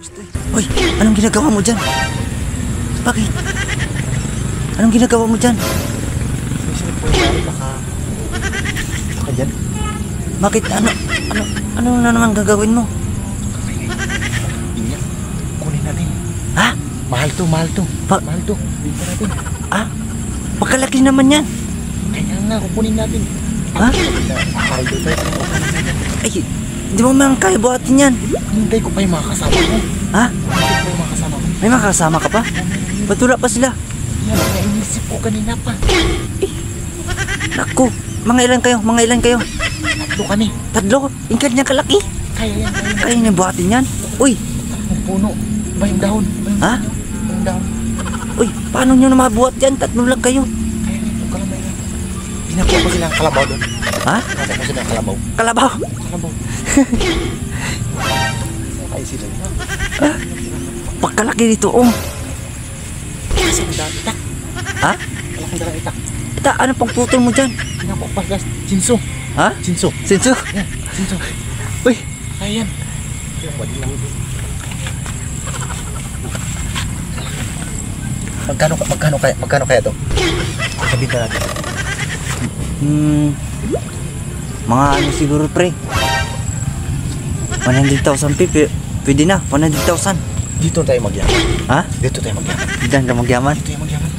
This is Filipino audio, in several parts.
Hoy, anong ginagawa mo dyan? Bakit? Anong ginagawa mo dyan? Baka dyan. Bakit? Ano na naman gagawin mo? Inya. Kunin natin. Ha? Mahal to. Mahal to. Bigyan natin. Ah? Pagkalaki naman yan. Kaya nga, kukunin natin. Ha? Mahal to tayo. Ay, di mo man kaya buhatin yan. Hintay ko pa yung mga kasama ko. Ha? Hintay ko yung mga kasama ko. May mga kasama ka pa? Ba't wala pa sila? Yan, nainisip ko kanina pa. Naku, mga ilan kayo? Tatlo kami. Tatlo? Yung kanyang kalaki? Kaya yan. Kaya niya buhatin yan? Uy, Ang puno. Ba yung dahon? ha? Ba yung dahon? Uy, paano nyo na mabuhat yan? Tatlo lang kayo. Kaya yan, yung kalamay yan. Pinakuha ko silang kalabaw doon. Ha? Pinakuha ko silang kalabaw. Kalabaw? Kalabaw. Kaya sila yun. Pagkalaki dito, oh. Kasi ang dami itak. Ha? Malaking dalang itak. Ita, ano pang putol mo dyan? Pinakuha ko pa. Sinso. Ha? Sinso. Sinso? Yan, sinso. Uy, Kaya yan. Pwede lang ito. Magkano kaya to? Sabihin natin. Mga ano siguro, pre? 100,000 pwede na, 100,000. Dito tayo magyaman. Ha? Dito tayo magyaman. Diyan ka magyaman. Dito tayo magyaman.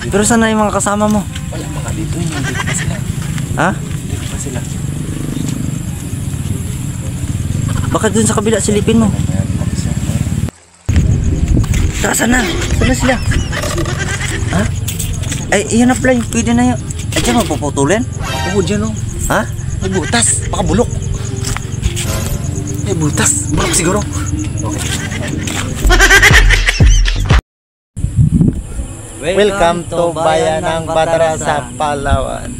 Pero saan na yung mga kasama mo? Wala mga dito. Hindi ko pa sila. Ha? Hindi ko pa sila. Baka dun sa kabila silipin mo. Saan na? Saan na sila? Ha? Ay, iyan na pala. Pwede na yun. Ay, dyan mapuputulin? Oo, dyan o. Ha? May butas. Baka bulok. May butas. Bulok siguro. Welcome to Bayan ng Batara sa Palawan.